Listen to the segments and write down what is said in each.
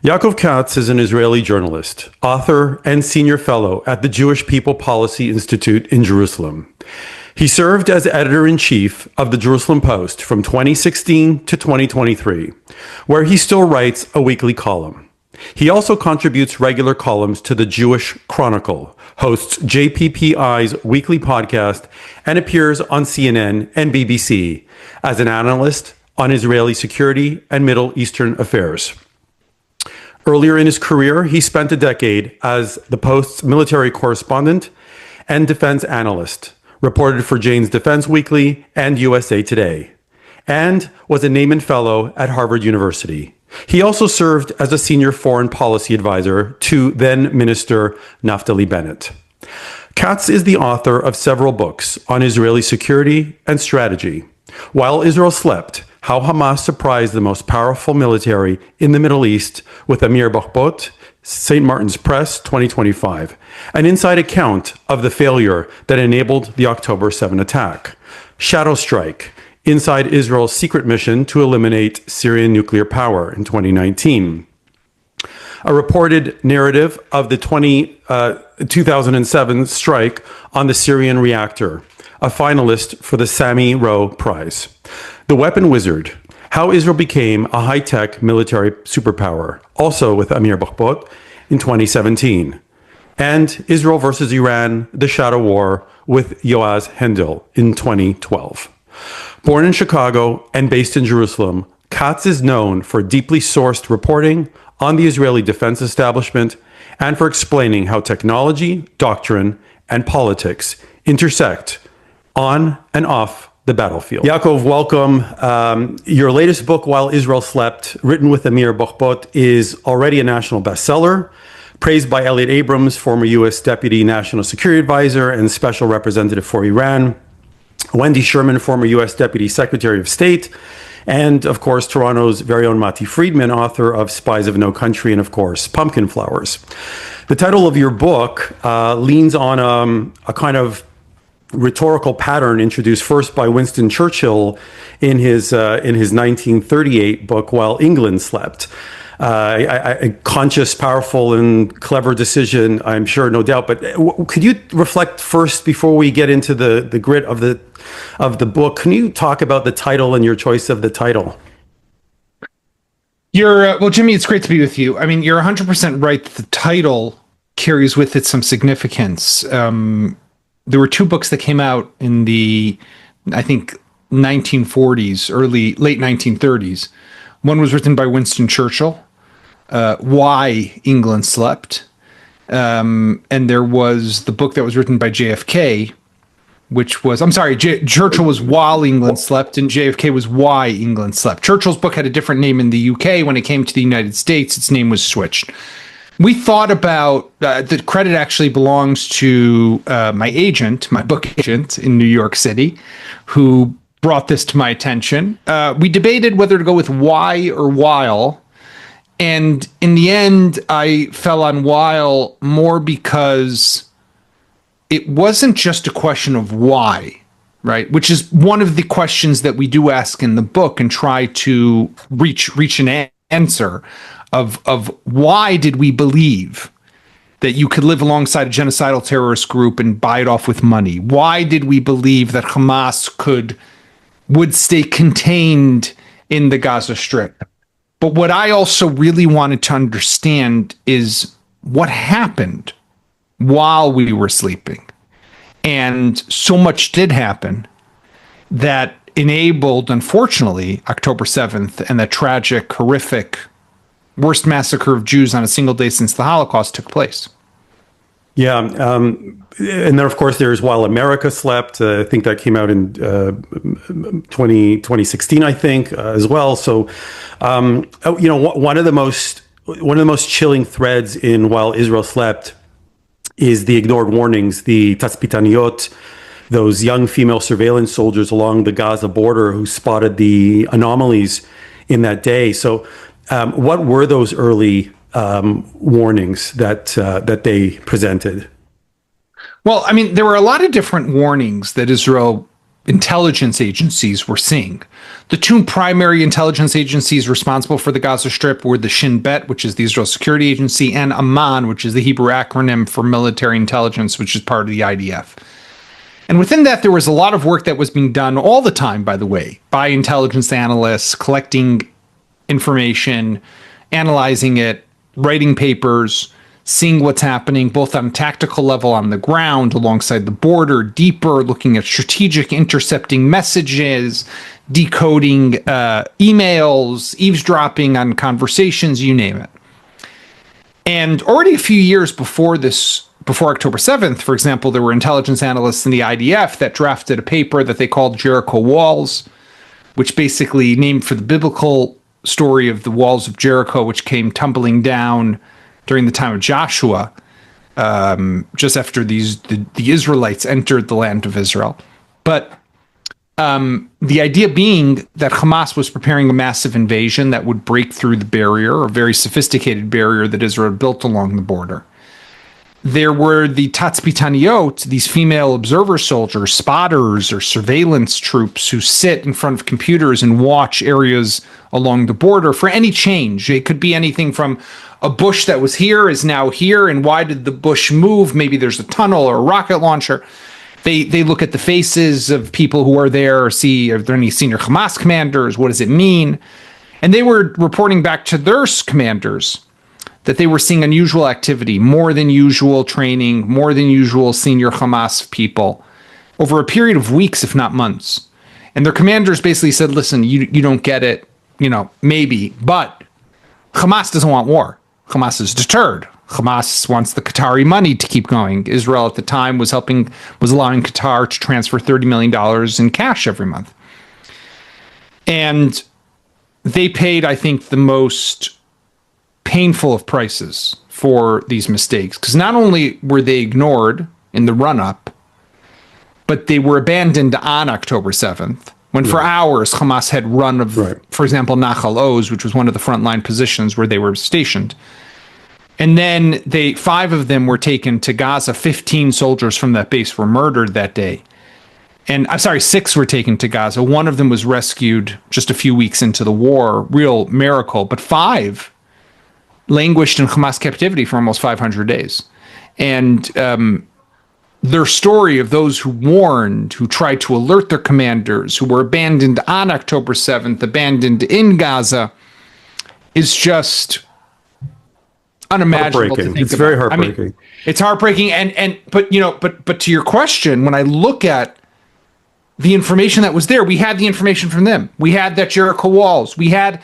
Yaakov Katz is an Israeli journalist, author, and senior fellow at the Jewish People Policy Institute in Jerusalem. He served as editor-in-chief of the Jerusalem Post from 2016 to 2023, where he still writes a weekly column. He also contributes regular columns to the Jewish Chronicle, hosts JPPI's weekly podcast, and appears on CNN and BBC as an analyst on Israeli security and Middle Eastern affairs. Earlier in his career, he spent a decade as the Post's military correspondent and defense analyst, reported for Jane's Defense Weekly and USA Today, and was a Naaman Fellow at Harvard University. He also served as a senior foreign policy advisor to then Minister Naftali Bennett. Katz is the author of several books on Israeli security and strategy. While Israel Slept, How Hamas Surprised the Most Powerful Military in the Middle East with Amir Bachbot, St. Martin's Press, 2025. An inside account of the failure that enabled the October 7 attack. Shadow Strike, inside Israel's secret mission to eliminate Syrian nuclear power in 2019. A reported narrative of the 2007 strike on the Syrian reactor, a finalist for the Sami Rowe Prize. The Weapon Wizard, How Israel Became a High-Tech Military Superpower, also with Amir Bachbot in 2017. And Israel versus Iran, The Shadow War with Yoaz Hendel in 2012. Born in Chicago and based in Jerusalem, Katz is known for deeply sourced reporting on the Israeli defense establishment and for explaining how technology, doctrine, and politics intersect on and off the battlefield. Yaakov, welcome. Your latest book, While Israel Slept, written with Amir Bachbot, is already a national bestseller, praised by Elliott Abrams, former U.S. Deputy National Security Advisor and Special Representative for Iran, Wendy Sherman, former U.S. Deputy Secretary of State, and, of course, Toronto's very own Matti Friedman, author of Spies of No Country and, of course, Pumpkin Flowers. The title of your book leans on a kind of rhetorical pattern introduced first by Winston Churchill in his 1938 book, While England Slept. A conscious, powerful, and clever decision, I'm sure, no doubt. But could you reflect first, before we get into the grit of the book? Can you talk about the title and your choice of the title? Well, Jimmy, it's great to be with you. I mean, you're 100% right. The title carries with it some significance. There were two books that came out in the, I think, 1940s, late 1930s. One was written by Winston Churchill, Why England Slept. And there was the book that was written by JFK, which was, Churchill was While England Slept, and JFK was Why England Slept. Churchill's book had a different name in the UK. When it came to the United States, its name was switched. We thought about, the credit actually belongs to my book agent in New York City, who brought this to my attention. We debated whether to go with Why or While. And in the end, I fell on While more because it wasn't just a question of why, right? Which is one of the questions that we do ask in the book and try to reach an answer of why did we believe that you could live alongside a genocidal terrorist group and buy it off with money? Why did we believe that Hamas would stay contained in the Gaza Strip? But what I also really wanted to understand is what happened while we were sleeping. And so much did happen that enabled, unfortunately, October 7th and the tragic, horrific, worst massacre of Jews on a single day since the Holocaust took place. Yeah. And then, of course, there's While America Slept. I think that came out in 2016, I think, as well. So, one of the most chilling threads in While Israel Slept is the ignored warnings, the tatzpitaniyot, those young female surveillance soldiers along the Gaza border who spotted the anomalies in that day. So, what were those early warnings that they presented? Well, I mean, there were a lot of different warnings that Israel intelligence agencies were seeing. The two primary intelligence agencies responsible for the Gaza Strip were the Shin Bet, which is the Israel Security Agency, and Amman, which is the Hebrew acronym for military intelligence, which is part of the IDF. And within that, there was a lot of work that was being done all the time, by the way, by intelligence analysts, collecting information, analyzing it, writing papers, seeing what's happening, both on a tactical level on the ground, alongside the border, deeper, looking at strategic intercepting messages, decoding emails, eavesdropping on conversations, you name it. And already a few years before October 7th, for example, there were intelligence analysts in the IDF that drafted a paper that they called Jericho Walls, which basically named for the biblical story of the walls of Jericho, which came tumbling down during the time of Joshua, just after the Israelites entered the land of Israel. But the idea being that Hamas was preparing a massive invasion that would break through the barrier, a very sophisticated barrier that Israel built along the border. There were the tatzpitaniyot, these female observer soldiers, spotters or surveillance troops who sit in front of computers and watch areas along the border for any change. It could be anything from a bush that was here is now here, and why did the bush move? Maybe there's a tunnel or a rocket launcher. They look at the faces of people who are there, see are there any senior Hamas commanders, what does it mean? And they were reporting back to their commanders that they were seeing unusual activity, more than usual training, more than usual senior Hamas people over a period of weeks, if not months. And their commanders basically said, listen, you don't get it, maybe, but Hamas doesn't want war. Hamas is deterred. Hamas wants the Qatari money to keep going. Israel at the time was allowing Qatar to transfer $30 million in cash every month. And they paid, I think, the most painful of prices for these mistakes, because not only were they ignored in the run-up, but they were abandoned on October 7th, when for hours Hamas had run of, for example, Nahal Oz, which was one of the frontline positions where they were stationed. And then 5 of them were taken to Gaza. 15 soldiers from that base were murdered that day. And I'm sorry, 6 were taken to Gaza. One of them was rescued just a few weeks into the war, real miracle. But 5 languished in Hamas captivity for almost 500 days. And their story of those who warned, who tried to alert their commanders, who were abandoned on October 7th, abandoned in Gaza, is just unimaginable to think It's about. very heartbreaking. I mean, it's heartbreaking. But to your question, when I look at the information that was there, we had the information from them. We had that Jericho Walls. We had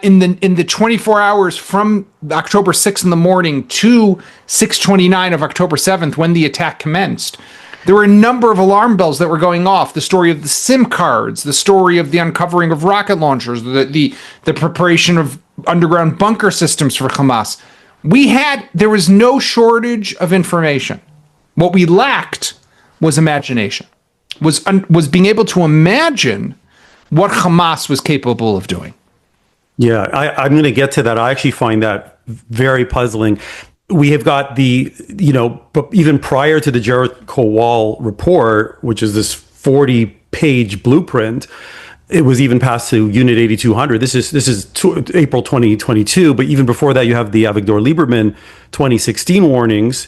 in the 24 hours from October 6th in the morning to 6:29 of October 7th, when the attack commenced, there were a number of alarm bells that were going off. The story of the SIM cards, the story of the uncovering of rocket launchers, the preparation of underground bunker systems for Hamas. There was no shortage of information. What we lacked was imagination, was being able to imagine what Hamas was capable of doing. Yeah, I'm going to get to that. I actually find that very puzzling. We have got but even prior to the Jericho Wall report, which is this 40-page blueprint, it was even passed to Unit 8200. This is April 2022, but even before that, you have the Avigdor Lieberman 2016 warnings.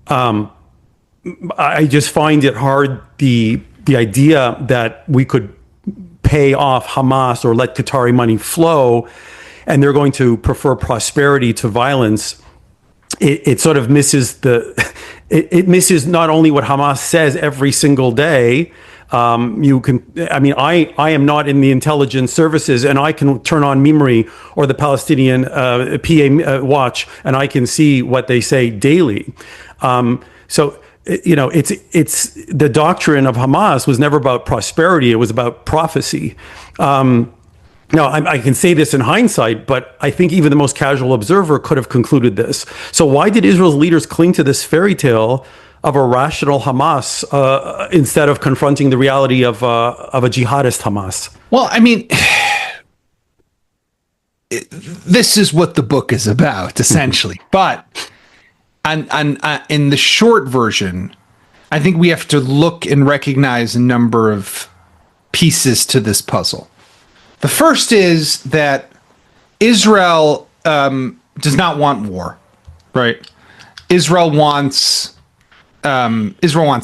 I just find it hard, the idea that we could pay off Hamas or let Qatari money flow, and they're going to prefer prosperity to violence. It sort of misses it misses not only what Hamas says every single day. I am not in the intelligence services, and I can turn on Mimri or the Palestinian PA watch, and I can see what they say daily. It's the doctrine of Hamas was never about prosperity. It was about prophecy. Now, I can say this in hindsight, but I think even the most casual observer could have concluded this. So why did Israel's leaders cling to this fairy tale of a rational Hamas instead of confronting the reality of a jihadist Hamas? Well, I mean, this is what the book is about, essentially. But in the short version, I think we have to look and recognize a number of pieces to this puzzle. The first is that Israel does not want war, right? Israel wants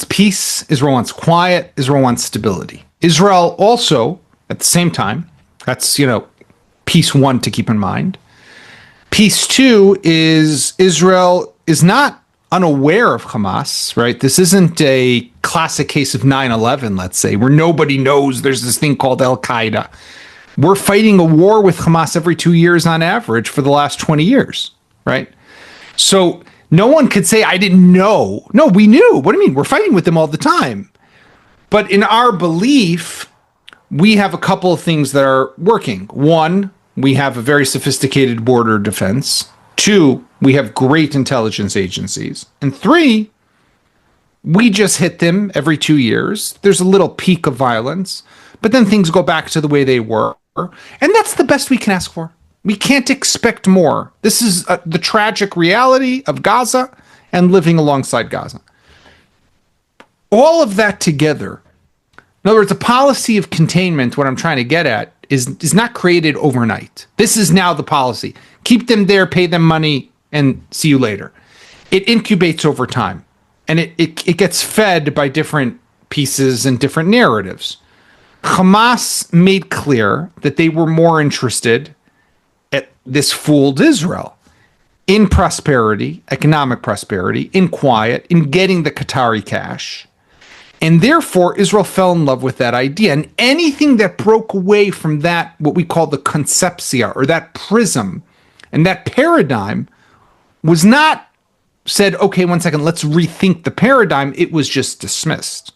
peace. Israel wants quiet. Israel wants stability. Israel also, at the same time, that's, piece one to keep in mind. Piece two is Israel is not unaware of Hamas, right? This isn't a classic case of 9/11, let's say, where nobody knows there's this thing called Al-Qaeda. We're fighting a war with Hamas every 2 years on average for the last 20 years, right? So no one could say, I didn't know. No, we knew. What do you mean? We're fighting with them all the time. But in our belief, we have a couple of things that are working. One, we have a very sophisticated border defense. Two, we have great intelligence agencies. And three, we just hit them every 2 years. There's a little peak of violence, but then things go back to the way they were. And that's the best we can ask for. We can't expect more. This is the tragic reality of Gaza and living alongside Gaza. All of that together, in other words, a policy of containment, what I'm trying to get at, is not created overnight. This is now the policy. Keep them there, pay them money, and see you later. It incubates over time, and it gets fed by different pieces and different narratives. Hamas made clear that they were more interested, this fooled Israel, in prosperity, economic prosperity, in quiet, in getting the Qatari cash. And therefore, Israel fell in love with that idea. And anything that broke away from that, what we call the conceptia, or that prism, and that paradigm, was not said, okay, 1 second, let's rethink the paradigm. It was just dismissed.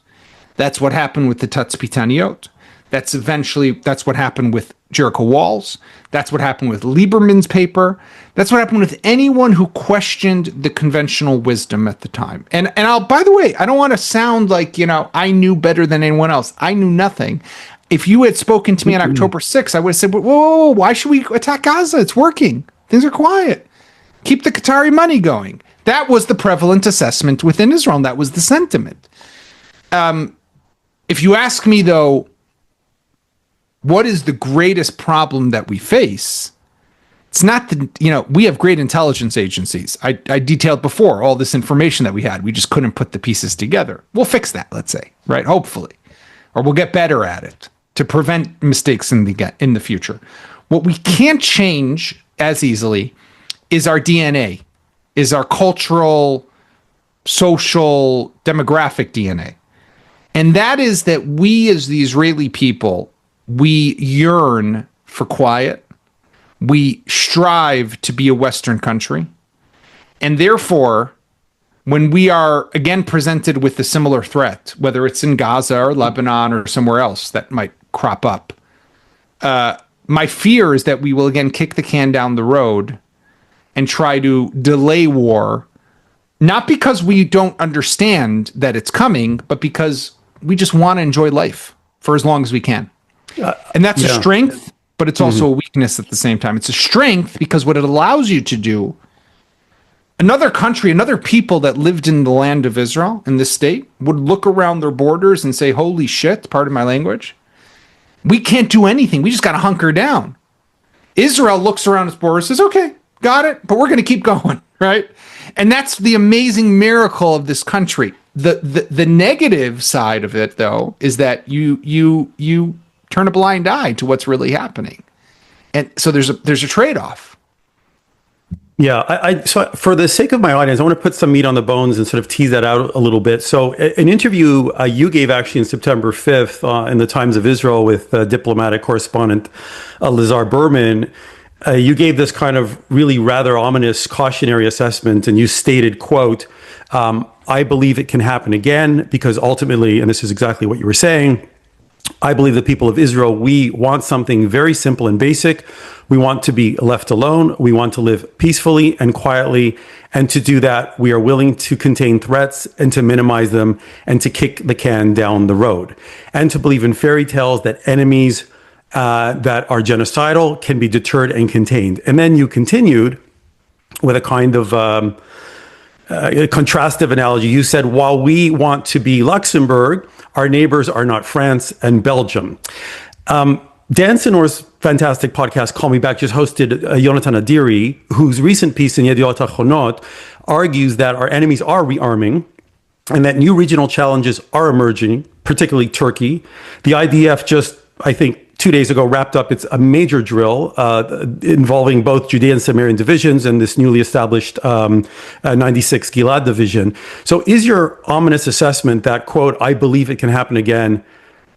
That's what happened with the tatzpitaniyot. That's what happened with Jericho Walls. That's what happened with Lieberman's paper. That's what happened with anyone who questioned the conventional wisdom at the time. And by the way, I don't want to sound like, I knew better than anyone else. I knew nothing. If you had spoken to me on October 6th, I would have said, whoa, why should we attack Gaza? It's working. Things are quiet. Keep the Qatari money going. That was the prevalent assessment within Israel, and that was the sentiment. If you ask me, though, what is the greatest problem that we face? It's not we have great intelligence agencies. I detailed before all this information that we had. We just couldn't put the pieces together. We'll fix that, let's say, right? Hopefully. Or we'll get better at it to prevent mistakes in the future. What we can't change as easily is our DNA, is our cultural, social, demographic DNA. And that is that we as the Israeli people, we yearn for quiet. We strive to be a Western country. And therefore, when we are again presented with a similar threat, whether it's in Gaza or Lebanon or somewhere else that might crop up, my fear is that we will again kick the can down the road and try to delay war, not because we don't understand that it's coming, but because we just want to enjoy life for as long as we can. And that's a strength, but it's also a weakness at the same time. It's a strength because what it allows you to do, another country, another people that lived in the land of Israel, in this state, would look around their borders and say, holy shit, pardon my language, we can't do anything. We just got to hunker down. Israel looks around its borders and says, okay, got it, but we're going to keep going, right? And that's the amazing miracle of this country. The negative side of it, though, is that you turn a blind eye to what's really happening, and so there's a trade-off. Yeah, so for the sake of my audience, I want to put some meat on the bones and sort of tease that out a little bit. So an interview you gave actually on September 5th in the Times of Israel with diplomatic correspondent Lazar Berman, you gave this kind of really rather ominous cautionary assessment, and you stated, quote, I believe it can happen again because ultimately, and this is exactly what you were saying, I believe the people of Israel, we want something very simple and basic. We want to be left alone. We want to live peacefully and quietly. And to do that, we are willing to contain threats and to minimize them and to kick the can down the road. And to believe in fairy tales that enemies that are genocidal can be deterred and contained. And then you continued with a kind of contrastive analogy. You said, while we want to be Luxembourg, our neighbors are not France and Belgium. Dan Sinor's fantastic podcast, Call Me Back, just hosted Yonatan Adiri, whose recent piece in Yediot Achronot argues that our enemies are rearming and that new regional challenges are emerging, particularly Turkey. The IDF just, I think, 2 days ago wrapped up a major drill involving both Judean Samaritan divisions and this newly established 96 Gilad division. So is your ominous assessment that, quote, I believe it can happen again,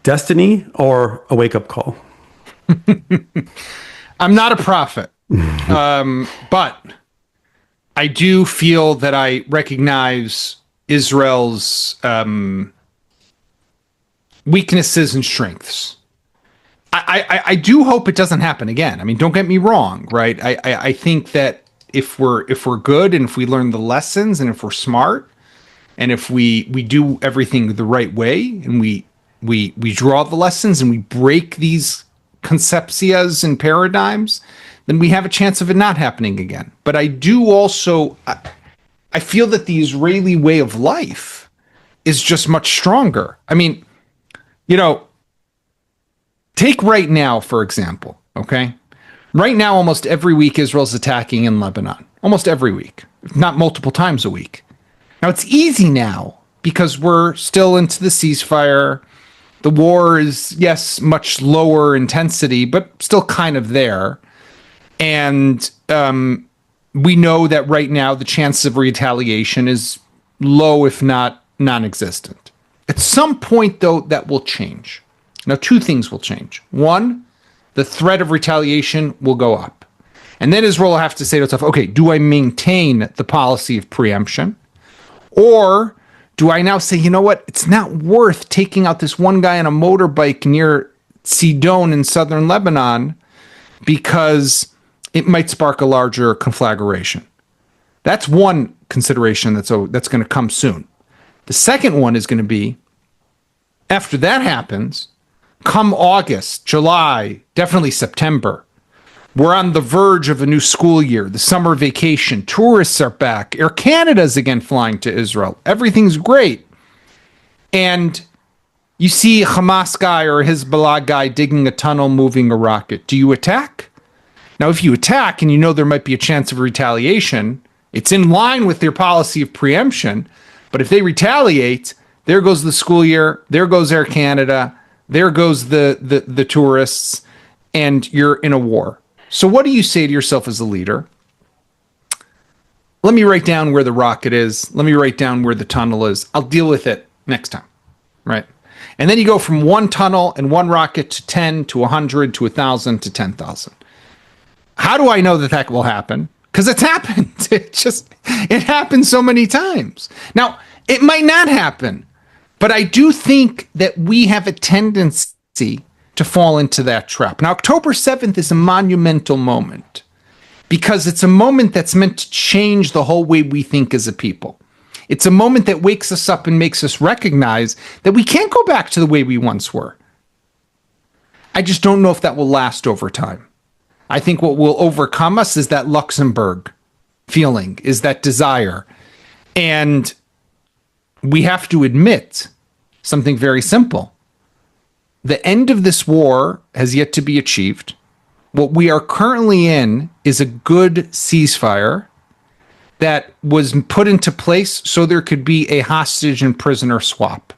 destiny or a wake-up call? I'm not a prophet, but I do feel that I recognize Israel's weaknesses and strengths. I do hope it doesn't happen again. I mean, don't get me wrong, right? I think that if we're good and if we learn the lessons and if we're smart and if we do everything the right way and we draw the lessons and we break these concepcias and paradigms, then we have a chance of it not happening again. But I do also, I feel that the Israeli way of life is just much stronger. I mean, take right now, for example, okay? Right now, almost every week, Israel's attacking in Lebanon. Almost every week, if not multiple times a week. Now, it's easy now because we're still into the ceasefire. The war is, yes, much lower intensity, but still kind of there. And we know that right now the chance of retaliation is low, if not non-existent. At some point, though, that will change. Now, two things will change. One, the threat of retaliation will go up. And then Israel will have to say to itself, okay, do I maintain the policy of preemption? Or do I now say, you know what, it's not worth taking out this one guy on a motorbike near Sidon in southern Lebanon because it might spark a larger conflagration. That's one consideration that's going to come soon. The second one is going to be, after that happens, come August, July, definitely September, we're on the verge of a new school year, the summer vacation, tourists are back, Air Canada's again flying to Israel, everything's great. And you see a Hamas guy or a Hezbollah guy digging a tunnel, moving a rocket. Do you attack? Now, if you attack and you know there might be a chance of retaliation, it's in line with their policy of preemption. But if they retaliate, there goes the school year, there goes Air Canada, there goes the tourists, and you're in a war. So what do you say to yourself as a leader? Let me write down where the rocket is. Let me write down where the tunnel is. I'll deal with it next time, right? And then you go from one tunnel and one rocket to 10 to 100 to 1,000 to 10,000. How do I know that will happen? Because it's happened. It happened so many times. Now, it might not happen, but I do think that we have a tendency to fall into that trap. Now, October 7th is a monumental moment because it's a moment that's meant to change the whole way we think as a people. It's a moment that wakes us up and makes us recognize that we can't go back to the way we once were. I just don't know if that will last over time. I think what will overcome us is that Luxembourg feeling, is that desire. And we have to admit something very simple. The end of this war has yet to be achieved. What we are currently in is a good ceasefire that was put into place so there could be a hostage and prisoner swap.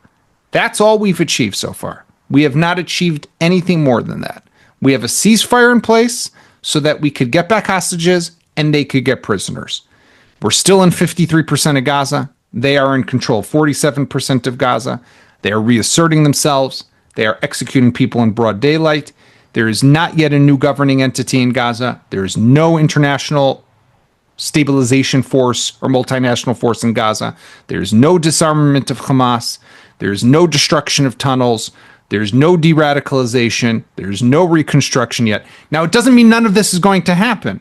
That's all we've achieved so far. We have not achieved anything more than that. We have a ceasefire in place so that we could get back hostages and they could get prisoners. We're still in 53% of Gaza. They are in control 47% of Gaza. They are reasserting themselves. They are executing people in broad daylight. There is not yet a new governing entity in Gaza. There is no international stabilization force or multinational force in Gaza. There is no disarmament of Hamas. There is no destruction of tunnels. There's no de-radicalization. There's no reconstruction yet. Now, it doesn't mean none of this is going to happen.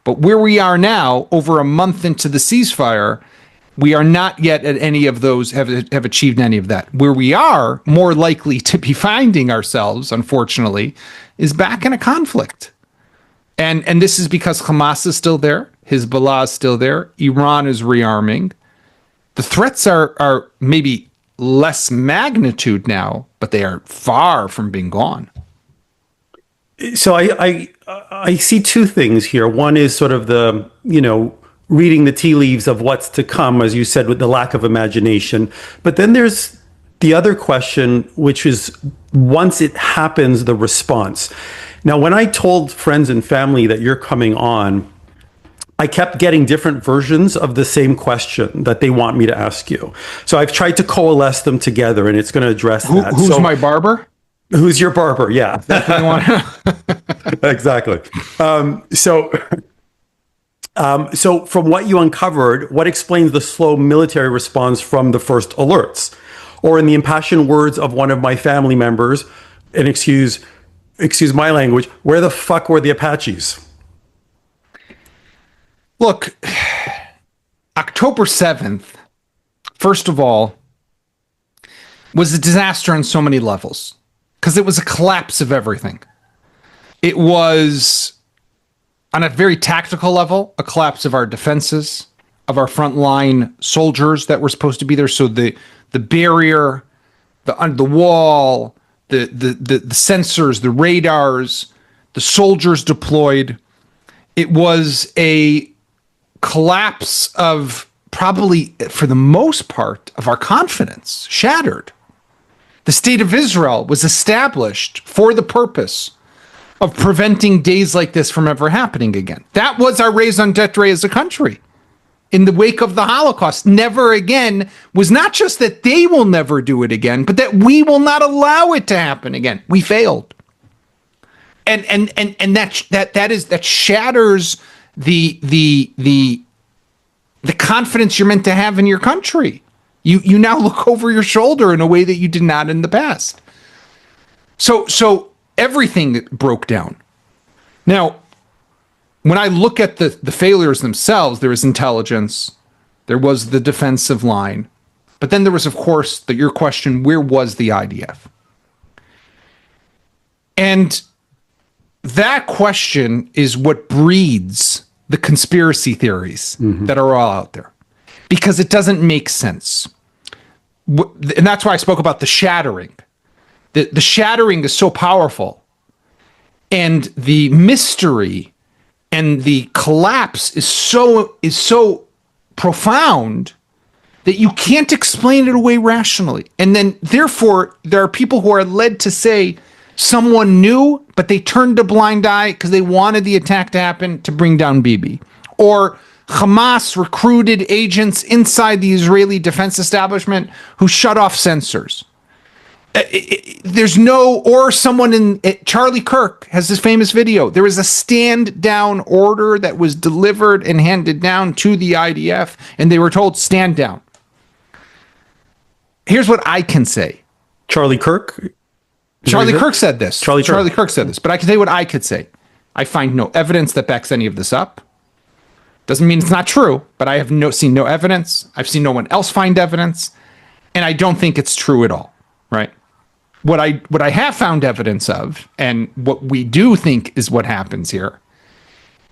But where we are now, over a month into the ceasefire, we are not yet at any of those, have achieved any of that. Where we are more likely to be finding ourselves, unfortunately, is back in a conflict. And this is because Hamas is still there. Hezbollah is still there. Iran is rearming. The threats are maybe less magnitude now, but they are far from being gone. So I see two things here. One is sort of the, reading the tea leaves of what's to come, as you said, with the lack of imagination. But then there's the other question, which is once it happens, the response. Now, when I told friends and family that you're coming on, I kept getting different versions of the same question that they want me to ask you. So I've tried to coalesce them together, and it's going to address that. Who's my barber? Who's your barber? Yeah. Exactly. So from what you uncovered, what explains the slow military response from the first alerts? Or in the impassioned words of one of my family members, and excuse my language, where the fuck were the Apaches? Look, October 7th, first of all, was a disaster on so many levels because it was a collapse of everything. It was, on a very tactical level, a collapse of our defenses, of our frontline soldiers that were supposed to be there. So the barrier, the wall, the sensors, the radars, the soldiers deployed. It was a collapse of probably, for the most part, of our confidence, shattered. The state of Israel was established for the purpose of preventing days like this from ever happening again. That was our raison d'etre as a country. In the wake of the Holocaust, never again was not just that they will never do it again, but that we will not allow it to happen again. We failed. And that shatters the confidence you're meant to have in your country. You now look over your shoulder in a way that you did not in the past. So everything broke down. Now, when I look at the failures themselves, there was intelligence, there was the defensive line, but then there was, of course, your question, where was the IDF? And that question is what breeds the conspiracy theories that are all out there, because it doesn't make sense. And that's why I spoke about the shattering. The shattering is so powerful, and the mystery and the collapse is so profound that you can't explain it away rationally. And then, therefore, there are people who are led to say someone knew, but they turned a blind eye because they wanted the attack to happen to bring down Bibi. Or Hamas recruited agents inside the Israeli defense establishment who shut off sensors. Or someone Charlie Kirk has this famous video. There was a stand down order that was delivered and handed down to the IDF, and they were told, stand down. Here's what I can say. Charlie Kirk? Charlie Kirk said this. Charlie Kirk said this, but I can tell you what I could say. I find no evidence that backs any of this up. Doesn't mean it's not true, but I have seen no evidence. I've seen no one else find evidence, and I don't think it's true at all, right? What I have found evidence of, and what we do think is what happens here,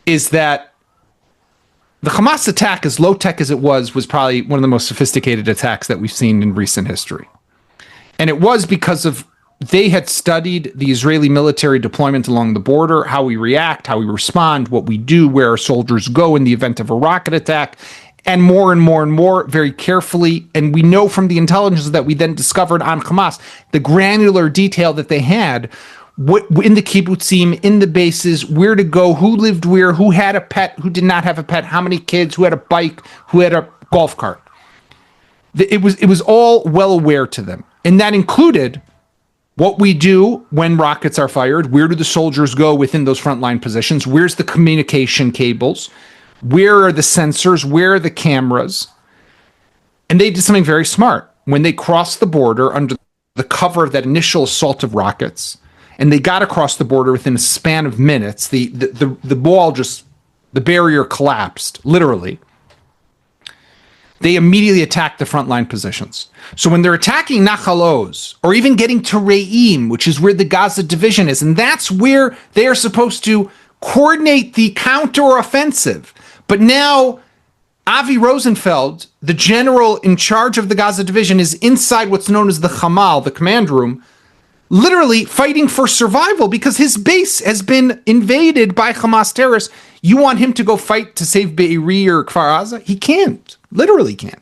is that the Hamas attack, as low-tech as it was probably one of the most sophisticated attacks that we've seen in recent history. And it was because they had studied the Israeli military deployment along the border, how we react, how we respond, what we do, where our soldiers go in the event of a rocket attack, and more very carefully. And we know from the intelligence that we then discovered on Hamas, the granular detail that they had, what in the kibbutzim, in the bases, where to go, who lived where, who had a pet, who did not have a pet, how many kids, who had a bike, who had a golf cart. It was all well aware to them. And that included what we do when rockets are fired, where do the soldiers go within those frontline positions, where's the communication cables, where are the sensors, where are the cameras. And they did something very smart. When they crossed the border under the cover of that initial assault of rockets, and they got across the border within a span of minutes, the wall the barrier collapsed, literally. They immediately attacked the frontline positions. So when they're attacking Nahal Oz, or even getting to Re'im, which is where the Gaza division is, and that's where they are supposed to coordinate the counteroffensive. But now Avi Rosenfeld, the general in charge of the Gaza division, is inside what's known as the Hamal, the command room, literally fighting for survival because his base has been invaded by Hamas terrorists. You want him to go fight to save Be'eri or Kfar Aza? He can't. Literally can't.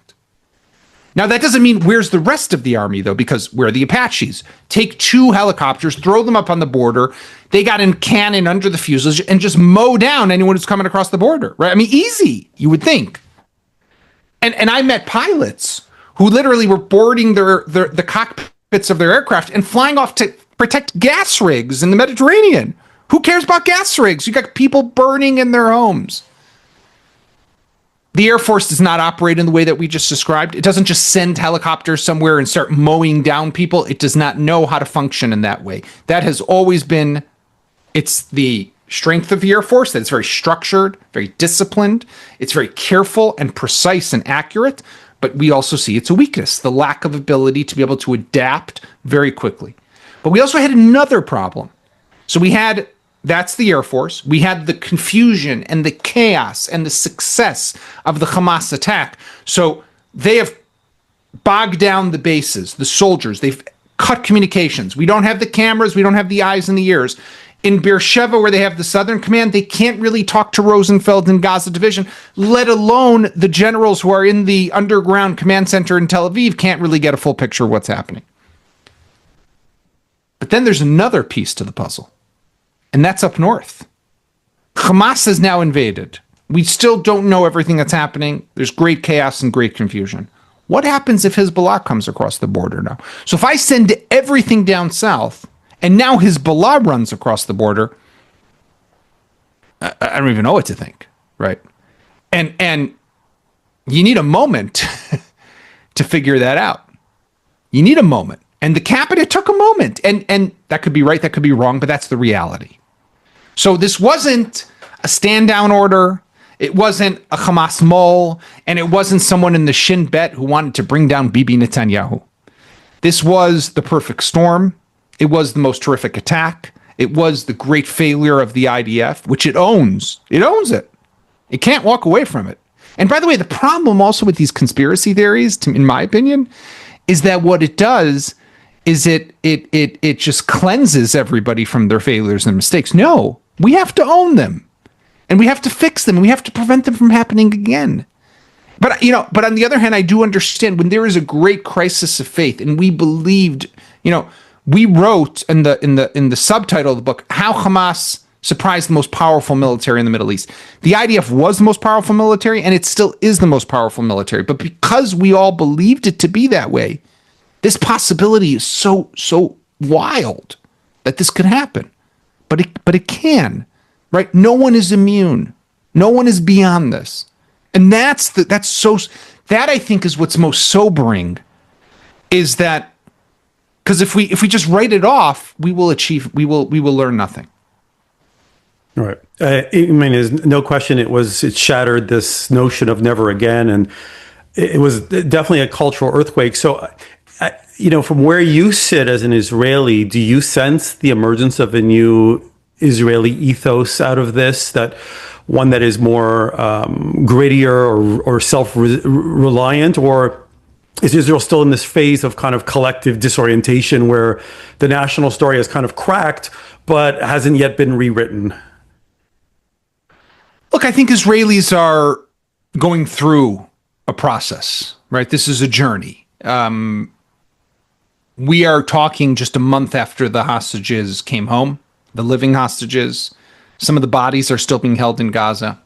Now, that doesn't mean where's the rest of the army, though, because we're the Apaches. Take 2 helicopters, throw them up on the border. They got in cannon under the fuselage and just mow down anyone who's coming across the border, right? I mean, easy, you would think. And I met pilots who literally were boarding the cockpits of their aircraft and flying off to protect gas rigs in the Mediterranean. Who cares about gas rigs? You got people burning in their homes. The Air Force does not operate in the way that we just described. It doesn't just send helicopters somewhere and start mowing down people. It does not know how to function in that way. That has always been, it's the strength of the Air Force, that it's very structured, very disciplined. It's very careful and precise and accurate. But we also see it's a weakness, the lack of ability to be able to adapt very quickly. But we also had another problem. So we had, that's the Air Force. We had the confusion and the chaos and the success of the Hamas attack. So they have bogged down the bases, the soldiers. They've cut communications. We don't have the cameras. We don't have the eyes and the ears. In Beersheba, where they have the Southern Command, they can't really talk to Rosenfeld in Gaza Division, let alone the generals who are in the underground command center in Tel Aviv can't really get a full picture of what's happening. But then there's another piece to the puzzle. And that's up north. Hamas has now invaded. We still don't know everything that's happening. There's great chaos and great confusion. What happens if Hezbollah comes across the border now? So if I send everything down south, and now Hezbollah runs across the border, I don't even know what to think, right? And you need a moment to figure that out. You need a moment. And the cabinet took a moment. And that could be right, that could be wrong, but that's the reality. So this wasn't a stand down order. It wasn't a Hamas mole. And it wasn't someone in the Shin Bet who wanted to bring down Bibi Netanyahu. This was the perfect storm. It was the most terrific attack. It was the great failure of the IDF, which it owns. It owns it. It can't walk away from it. And by the way, the problem also with these conspiracy theories, in my opinion, is that what it does is it just cleanses everybody from their failures and mistakes. No, we have to own them, and we have to fix them, and we have to prevent them from happening again. But but on the other hand, I do understand when there is a great crisis of faith, and we believed, we wrote in the subtitle of the book how Hamas surprised the most powerful military in the Middle East. The IDF was the most powerful military, and it still is the most powerful military. But because we all believed it to be that way, this possibility is so wild that this could happen. But it can, right? No one is immune. No one is beyond this. And that I think is what's most sobering, is that because if we just write it off, we will learn nothing. Right. I mean, there's no question it shattered this notion of never again, and it was definitely a cultural earthquake. So, from where you sit as an Israeli, do you sense the emergence of a new Israeli ethos out of this, that one that is more grittier or self-reliant, or is Israel still in this phase of kind of collective disorientation where the national story has kind of cracked but hasn't yet been rewritten? Look, I think Israelis are going through a process, right? This is a journey. We are talking just a month after the hostages came home, the living hostages. Some of the bodies are still being held in Gaza.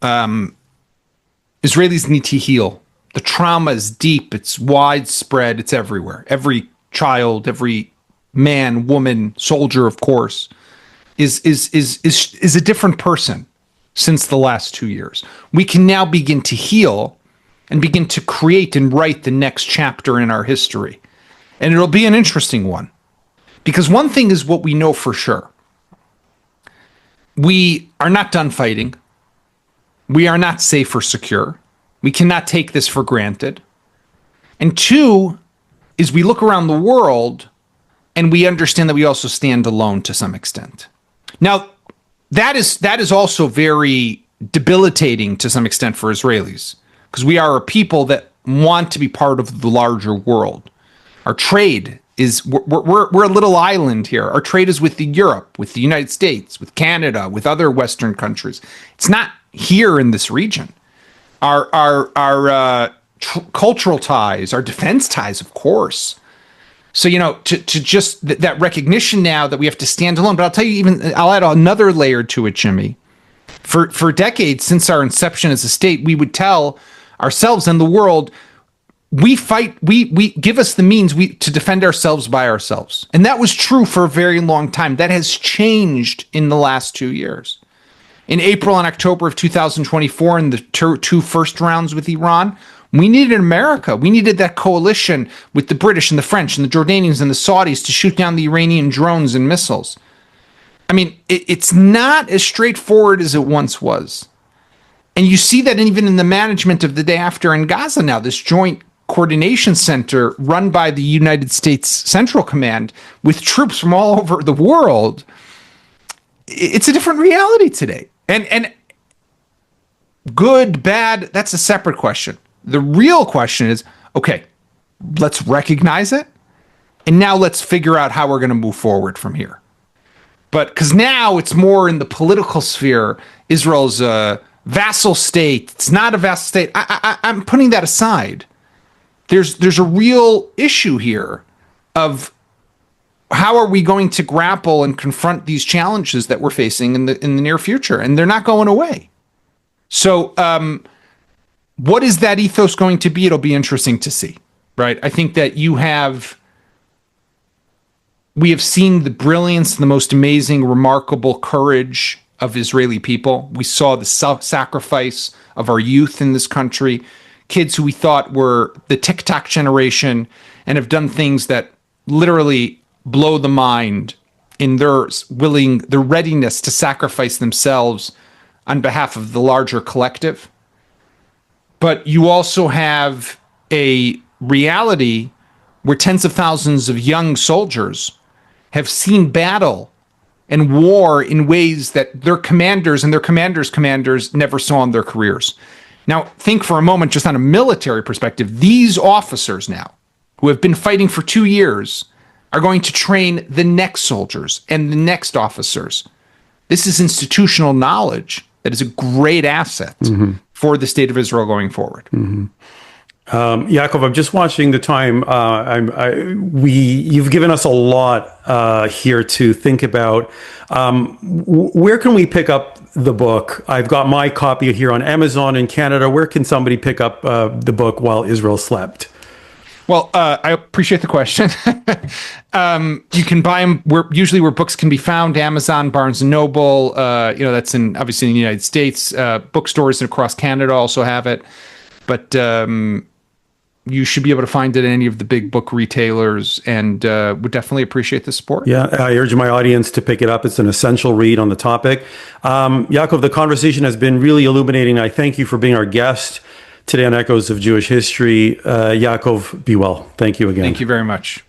Israelis need to heal. The trauma is deep. It's widespread. It's everywhere. Every child, every man, woman, soldier, of course, is a different person since the last 2 years. We can now begin to heal and begin to create and write the next chapter in our history. And it'll be an interesting one. Because one thing is what we know for sure. We are not done fighting. We are not safe or secure. We cannot take this for granted. And two is we look around the world and we understand that we also stand alone to some extent. Now, that is also very debilitating to some extent for Israelis, because we are a people that want to be part of the larger world. Our trade is, we're a little island here. Our trade is with Europe, with the United States, with Canada, with other Western countries. It's not here in this region. Our cultural ties, our defense ties, of course. So, to just that recognition now that we have to stand alone. But I'll tell you, I'll add another layer to it, Jimmy. For decades, since our inception as a state, we would tell ourselves and the world, we fight, we give us the means to defend ourselves by ourselves. And that was true for a very long time. That has changed in the last 2 years. In April and October of 2024, in the two first rounds with Iran, we needed America. We needed that coalition with the British and the French and the Jordanians and the Saudis to shoot down the Iranian drones and missiles. I mean, it's not as straightforward as it once was. And you see that even in the management of the day after in Gaza now, this joint coordination center run by the United States Central Command with troops from all over the world. It's a different reality today. And good, bad, that's a separate question. The real question is, okay, let's recognize it. And now let's figure out how we're going to move forward from here. But because now it's more in the political sphere. Israel's a vassal state. It's not a vassal state. I'm putting that aside. There's a real issue here of how are we going to grapple and confront these challenges that we're facing in the near future, and they're not going away. So, what is that ethos going to be? It'll be interesting to see, right? I think that we have seen the brilliance, the most amazing, remarkable courage of Israeli people. We saw the self-sacrifice of our youth in this country, kids who we thought were the TikTok generation and have done things that literally blow the mind in their readiness to sacrifice themselves on behalf of the larger collective. But you also have a reality where tens of thousands of young soldiers have seen battle and war in ways that their commanders and their commanders never saw in their careers. Now, think for a moment, just on a military perspective, these officers now, who have been fighting for 2 years, are going to train the next soldiers and the next officers. This is institutional knowledge that is a great asset for the state of Israel going forward. Yaakov, I'm just watching the time. You've given us a lot here to think about. Where can we pick up the book? I've got my copy here on Amazon in Canada. Where can somebody pick up the book while Israel slept? Well, I appreciate the question. You can buy them usually where books can be found: Amazon, Barnes and Noble. That's obviously in the United States. Bookstores across Canada also have it, but you should be able to find it at any of the big book retailers, and would definitely appreciate the support. Yeah, I urge my audience to pick it up. It's an essential read on the topic. Yaakov, the conversation has been really illuminating. I thank you for being our guest today on Echoes of Jewish History. Yaakov, be well. Thank you again. Thank you very much.